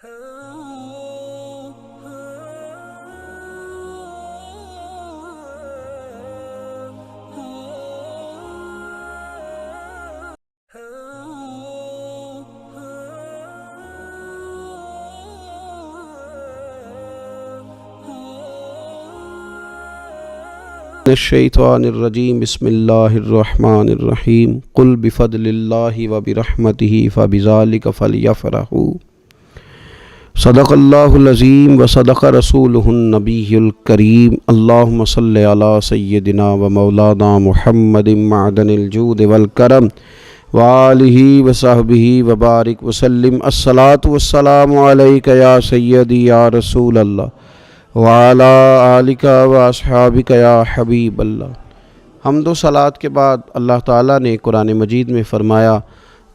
الشیطان الرجیم بسم اللہ الرحمن الرحیم قل بفضل اللہ وبرحمتہ فبذلک فلیفرحوا صدق اللہ العظیم وصدق رسولہ النبی الکریم اللہم صلی علی سیدنا ومولانا محمد معدن الجود والکرم وآلہ وصحبہ وبارک وسلم الصلاۃ والسلام علیک یا سیدی یا رسول اللہ وعلی آلک و اصحابک یا حبیب اللہ۔ حمد و صلوات کے بعد اللہ تعالیٰ نے قرآن مجید میں فرمایا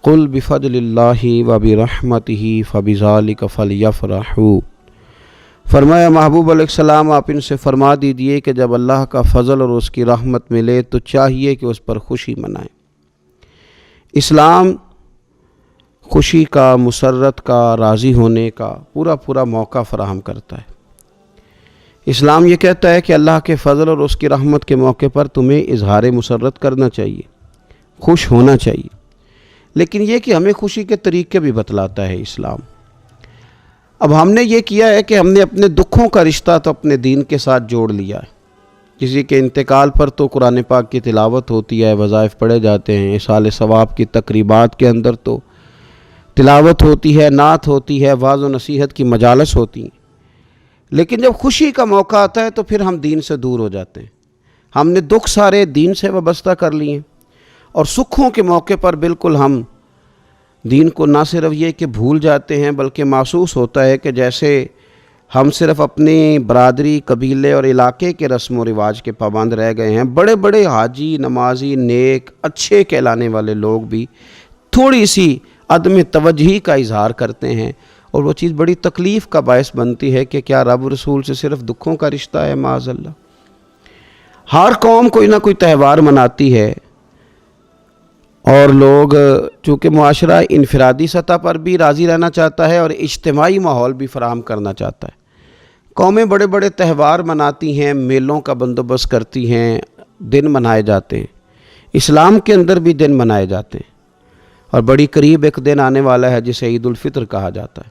قل بفضل اللہ وبرحمتہ فبذلک فلیفرحوا، فرمایا محبوب علیہ السلام آپ ان سے فرما دیجئے کہ جب اللہ کا فضل اور اس کی رحمت ملے تو چاہیے کہ اس پر خوشی منائیں۔ اسلام خوشی کا، مسرت کا، راضی ہونے کا پورا موقع فراہم کرتا ہے۔ اسلام یہ کہتا ہے کہ اللہ کے فضل اور اس کی رحمت کے موقع پر تمہیں اظہار مسرت کرنا چاہیے، خوش ہونا چاہیے، لیکن یہ کہ ہمیں خوشی کے طریقے بھی بتلاتا ہے اسلام۔ اب ہم نے یہ کیا ہے کہ ہم نے اپنے دکھوں کا رشتہ تو اپنے دین کے ساتھ جوڑ لیا ہے۔ کسی کے انتقال پر تو قرآن پاک کی تلاوت ہوتی ہے، وظائف پڑھے جاتے ہیں، ایصال ثواب کی تقریبات کے اندر تو تلاوت ہوتی ہے، نعت ہوتی ہے، وعظ و نصیحت کی مجالس ہوتی ہیں، لیکن جب خوشی کا موقع آتا ہے تو پھر ہم دین سے دور ہو جاتے ہیں۔ ہم نے دکھ سارے دین سے وابستہ کر لیے ہیں، اور سکھوں کے موقع پر بالکل ہم دین کو نہ صرف یہ کہ بھول جاتے ہیں بلکہ محسوس ہوتا ہے کہ جیسے ہم صرف اپنی برادری، قبیلے اور علاقے کے رسم و رواج کے پابند رہ گئے ہیں۔ بڑے بڑے حاجی، نمازی، نیک، اچھے کہلانے والے لوگ بھی تھوڑی سی عدم توجہی کا اظہار کرتے ہیں، اور وہ چیز بڑی تکلیف کا باعث بنتی ہے کہ کیا رب رسول سے صرف دکھوں کا رشتہ ہے؟ معاذ اللہ۔ ہر قوم کوئی نہ کوئی تہوار مناتی ہے، اور لوگ چونکہ معاشرہ انفرادی سطح پر بھی راضی رہنا چاہتا ہے اور اجتماعی ماحول بھی فراہم کرنا چاہتا ہے، قومیں بڑے بڑے تہوار مناتی ہیں، میلوں کا بندوبست کرتی ہیں، دن منائے جاتے ہیں۔ اسلام کے اندر بھی دن منائے جاتے ہیں، اور بڑی قریب ایک دن آنے والا ہے جسے عید الفطر کہا جاتا ہے۔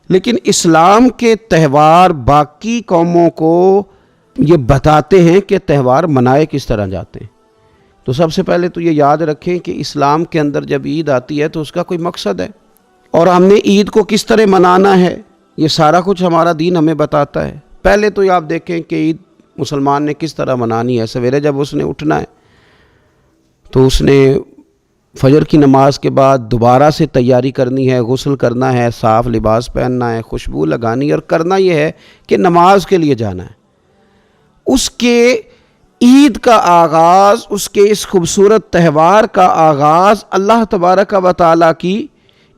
لیکن اسلام کے تہوار باقی قوموں کو یہ بتاتے ہیں کہ تہوار منائے کس طرح جاتے ہیں۔ تو سب سے پہلے تو یہ یاد رکھیں کہ اسلام کے اندر جب عید آتی ہے تو اس کا کوئی مقصد ہے، اور ہم نے عید کو کس طرح منانا ہے یہ سارا کچھ ہمارا دین ہمیں بتاتا ہے۔ پہلے تو یہ آپ دیکھیں کہ عید مسلمان نے کس طرح منانی ہے۔ سویرے جب اس نے اٹھنا ہے تو اس نے فجر کی نماز کے بعد دوبارہ سے تیاری کرنی ہے، غسل کرنا ہے، صاف لباس پہننا ہے، خوشبو لگانی ہے، اور کرنا یہ ہے کہ نماز کے لیے جانا ہے۔ اس کے عید کا آغاز، اس کے اس خوبصورت تہوار کا آغاز اللہ تبارک و تعالیٰ کی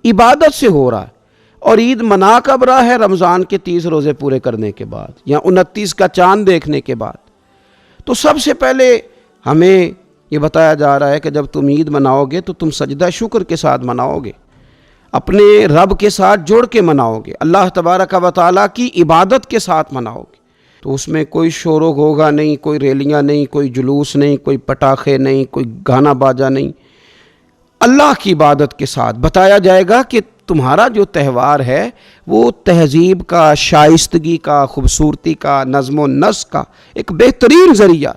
عبادت سے ہو رہا ہے، اور عید منا کب رہا ہے؟ رمضان کے 30 روزے پورے کرنے کے بعد، یا 29 کا چاند دیکھنے کے بعد۔ تو سب سے پہلے ہمیں یہ بتایا جا رہا ہے کہ جب تم عید مناؤ گے تو تم سجدہ شکر کے ساتھ مناؤ گے، اپنے رب کے ساتھ جڑ کے مناؤ گے، اللہ تبارک و تعالیٰ کی عبادت کے ساتھ مناؤ گے۔ تو اس میں کوئی شور و غوغا نہیں، کوئی ریلیاں نہیں، کوئی جلوس نہیں، کوئی پٹاخے نہیں، کوئی گانا باجا نہیں۔ اللہ کی عبادت کے ساتھ بتایا جائے گا کہ تمہارا جو تہوار ہے وہ تہذیب کا، شائستگی کا، خوبصورتی کا، نظم و نسق کا ایک بہترین ذریعہ۔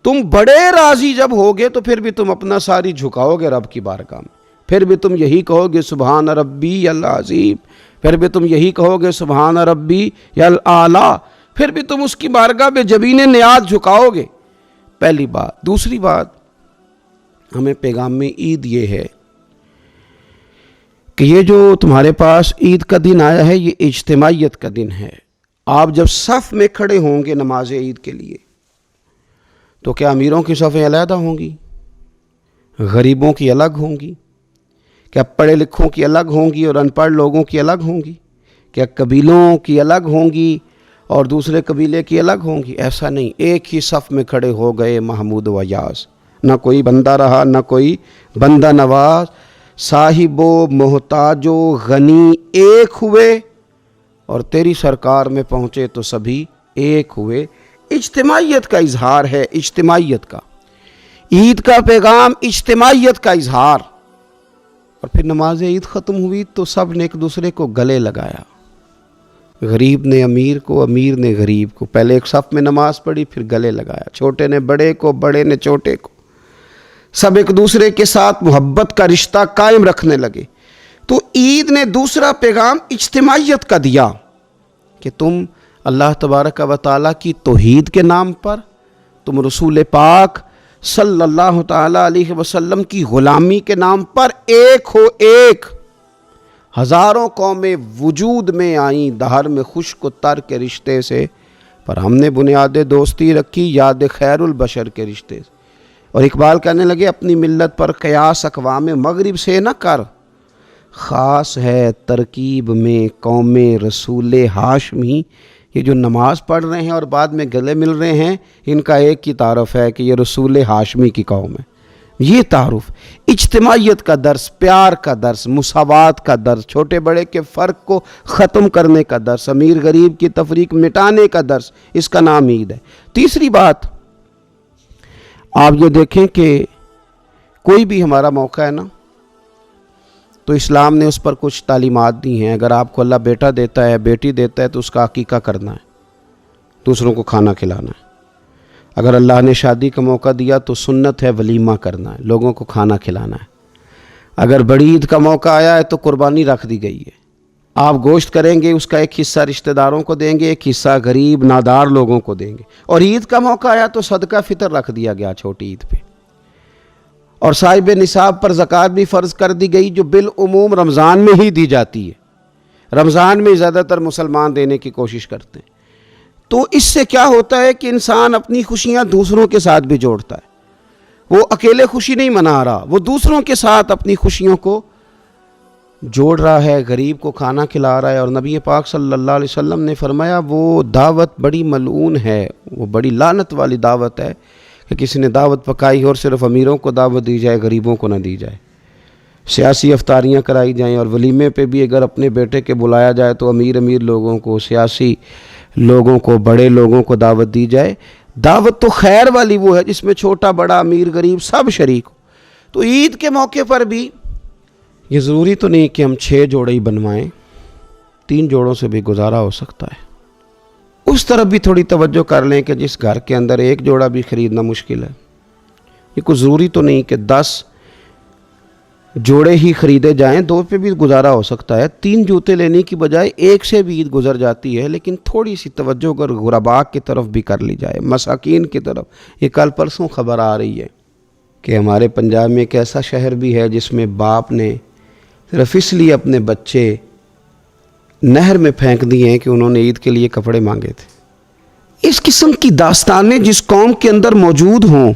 تم بڑے راضی جب ہوگے تو پھر بھی تم اپنا ساری جھکاؤ گے رب کی بارگاہ میں، پھر بھی تم یہی کہو گے سبحان ربی العظیم، پھر بھی تم یہی کہو گے سبحان ربی الاعلیٰ، پھر بھی تم اس کی بارگاہ میں جبین نیاز جھکاؤ گے۔ پہلی بات۔ دوسری بات، ہمیں پیغام عید یہ ہے کہ یہ جو تمہارے پاس عید کا دن آیا ہے یہ اجتماعیت کا دن ہے۔ آپ جب صف میں کھڑے ہوں گے نماز عید کے لیے تو کیا امیروں کی صفیں علیحدہ ہوں گی؟ غریبوں کی الگ ہوں گی؟ کیا پڑھے لکھوں کی الگ ہوں گی اور ان پڑھ لوگوں کی الگ ہوں گی؟ کیا قبیلوں کی الگ ہوں گی اور دوسرے قبیلے کی الگ ہوں گی؟ ایسا نہیں، ایک ہی صف میں کھڑے ہو گئے محمود و یاز، نہ کوئی بندہ رہا نہ کوئی بندہ نواز، صاحب و محتاج و غنی ایک ہوئے اور تیری سرکار میں پہنچے تو سبھی ایک ہوئے۔ اجتماعیت کا اظہار ہے، اجتماعیت کا۔ عید کا پیغام اجتماعیت کا اظہار۔ اور پھر نماز عید ختم ہوئی تو سب نے ایک دوسرے کو گلے لگایا، غریب نے امیر کو، امیر نے غریب کو، پہلے ایک صف میں نماز پڑھی پھر گلے لگایا، چھوٹے نے بڑے کو، بڑے نے چھوٹے کو، سب ایک دوسرے کے ساتھ محبت کا رشتہ قائم رکھنے لگے۔ تو عید نے دوسرا پیغام اجتماعیت کا دیا کہ تم اللہ تبارک و تعالیٰ کی توحید کے نام پر، تم رسول پاک صلی اللہ تعالیٰ علیہ وسلم کی غلامی کے نام پر ایک ہو، ایک۔ ہزاروں قومیں وجود میں آئیں دہر میں خشک و تر کے رشتے سے، پر ہم نے بنیاد دوستی رکھی یاد خیر البشر کے رشتے سے۔ اور اقبال کہنے لگے اپنی ملت پر قیاس اقوام مغرب سے نہ کر، خاص ہے ترکیب میں قوم رسول ہاشمی۔ یہ جو نماز پڑھ رہے ہیں اور بعد میں گلے مل رہے ہیں، ان کا ایک ہی تعارف ہے کہ یہ رسول ہاشمی کی قوم ہے۔ یہ تعارف اجتماعیت کا درس، پیار کا درس، مساوات کا درس، چھوٹے بڑے کے فرق کو ختم کرنے کا درس، امیر غریب کی تفریق مٹانے کا درس، اس کا نام عید ہے۔ تیسری بات آپ یہ دیکھیں کہ کوئی بھی ہمارا موقع ہے نا تو اسلام نے اس پر کچھ تعلیمات دی ہیں۔ اگر آپ کو اللہ بیٹا دیتا ہے، بیٹی دیتا ہے تو اس کا عقیقہ کرنا ہے، دوسروں کو کھانا کھلانا ہے۔ اگر اللہ نے شادی کا موقع دیا تو سنت ہے ولیمہ کرنا ہے، لوگوں کو کھانا کھلانا ہے۔ اگر بڑی عید کا موقع آیا ہے تو قربانی رکھ دی گئی ہے، آپ گوشت کریں گے، اس کا ایک حصہ رشتہ داروں کو دیں گے، ایک حصہ غریب نادار لوگوں کو دیں گے۔ اور عید کا موقع آیا تو صدقہ فطر رکھ دیا گیا چھوٹی عید پہ۔ اور صاحب نصاب پر زکوٰۃ بھی فرض کر دی گئی، جو بالعموم رمضان میں ہی دی جاتی ہے۔ رمضان میں زیادہ تر مسلمان دینے کی کوشش کرتے ہیں۔ تو اس سے کیا ہوتا ہے کہ انسان اپنی خوشیاں دوسروں کے ساتھ بھی جوڑتا ہے۔ وہ اکیلے خوشی نہیں منا رہا، وہ دوسروں کے ساتھ اپنی خوشیوں کو جوڑ رہا ہے، غریب کو کھانا کھلا رہا ہے۔ اور نبی پاک صلی اللہ علیہ وسلم نے فرمایا وہ دعوت بڑی ملعون ہے، وہ بڑی لعنت والی دعوت ہے کہ کسی نے دعوت پکائی اور صرف امیروں کو دعوت دی جائے، غریبوں کو نہ دی جائے۔ سیاسی افطاریاں کرائی جائیں اور ولیمے پہ بھی اگر اپنے بیٹے کے بلایا جائے تو امیر لوگوں کو، سیاسی لوگوں کو، بڑے لوگوں کو دعوت دی جائے۔ دعوت تو خیر والی وہ ہے جس میں چھوٹا بڑا امیر غریب سب شریک ہو۔ تو عید کے موقع پر بھی یہ ضروری تو نہیں کہ ہم 6 جوڑے ہی بنوائیں، 3 جوڑوں سے بھی گزارا ہو سکتا ہے۔ اس طرف بھی تھوڑی توجہ کر لیں کہ جس گھر کے اندر 1 جوڑا بھی خریدنا مشکل ہے، یہ کوئی ضروری تو نہیں کہ 10 جوڑے ہی خریدے جائیں، 2 پہ بھی گزارا ہو سکتا ہے۔ 3 جوتے لینے کی بجائے 1 سے بھی عید گزر جاتی ہے، لیکن تھوڑی سی توجہ اگر غرباء کی طرف بھی کر لی جائے، مساکین کی طرف۔ یہ کل پرسوں خبر آ رہی ہے کہ ہمارے پنجاب میں ایک ایسا شہر بھی ہے جس میں باپ نے صرف اس لیے اپنے بچے نہر میں پھینک دیے ہیں کہ انہوں نے عید کے لیے کپڑے مانگے تھے۔ اس قسم کی داستانیں جس قوم کے اندر موجود ہوں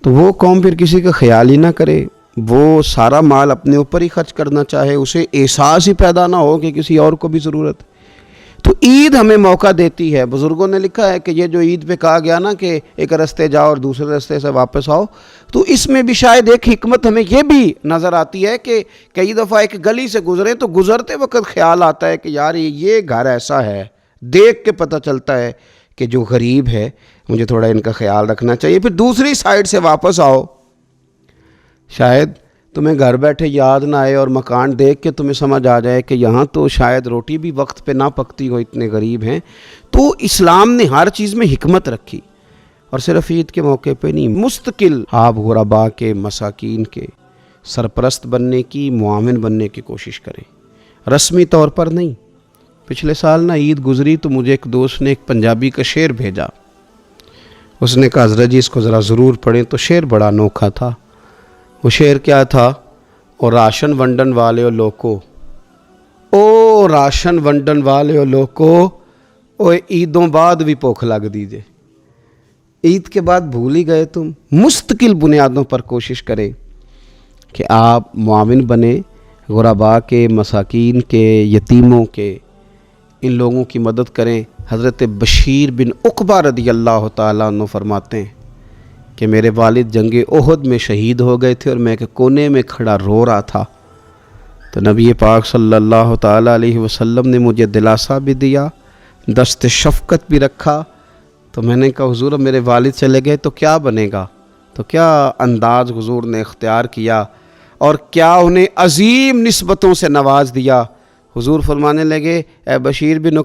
تو وہ قوم پھر کسی کا خیال ہی نہ کرے، وہ سارا مال اپنے اوپر ہی خرچ کرنا چاہے، اسے احساس ہی پیدا نہ ہو کہ کسی اور کو بھی ضرورت ہے۔ تو عید ہمیں موقع دیتی ہے۔ بزرگوں نے لکھا ہے کہ یہ جو عید پہ کہا گیا نا کہ ایک رستے جاؤ اور دوسرے رستے سے واپس آؤ، تو اس میں بھی شاید ایک حکمت ہمیں یہ بھی نظر آتی ہے کہ کئی دفعہ ایک گلی سے گزریں تو گزرتے وقت خیال آتا ہے کہ یار یہ گھر ایسا ہے، دیکھ کے پتہ چلتا ہے کہ جو غریب ہے مجھے تھوڑا ان کا خیال رکھنا چاہیے۔ پھر دوسری سائیڈ سے واپس آؤ، شاید تمہیں گھر بیٹھے یاد نہ آئے اور مکان دیکھ کے تمہیں سمجھ آ جائے کہ یہاں تو شاید روٹی بھی وقت پہ نہ پکتی ہو، اتنے غریب ہیں۔ تو اسلام نے ہر چیز میں حکمت رکھی، اور صرف عید کے موقع پہ نہیں، مستقل آپ غرباء کے، مساکین کے سرپرست بننے کی، معاون بننے کی کوشش کریں، رسمی طور پر نہیں۔ پچھلے سال نا عید گزری تو مجھے ایک دوست نے ایک پنجابی کا شعر بھیجا، اس نے کہا حضرت جی اس کو ذرا ضرور پڑھیں، تو شعر بڑا انوکھا تھا۔ وہ شعر کیا تھا؟ اور راشن ونڈن والے لوکو، او راشن ونڈن والے لوکو، او عیدوں بعد بھی بھوک لگ دیجے۔ عید کے بعد بھول ہی گئے تم؟ مستقل بنیادوں پر کوشش کریں کہ آپ معاون بنیں، غرباء کے، مساکین کے، یتیموں کے، ان لوگوں کی مدد کریں۔ حضرت بشیر بن عقبہ رضی اللہ تعالیٰ عنہ فرماتے ہیں کہ میرے والد جنگ احد میں شہید ہو گئے تھے اور میں ایک کونے میں کھڑا رو رہا تھا، تو نبی پاک صلی اللہ تعالیٰ علیہ وسلم نے مجھے دلاسا بھی دیا، دست شفقت بھی رکھا۔ تو میں نے کہا حضور میرے والد چلے گئے تو کیا بنے گا؟ تو کیا انداز حضور نے اختیار کیا اور کیا انہیں عظیم نسبتوں سے نواز دیا۔ حضور فرمانے لگے، اے بشیر بن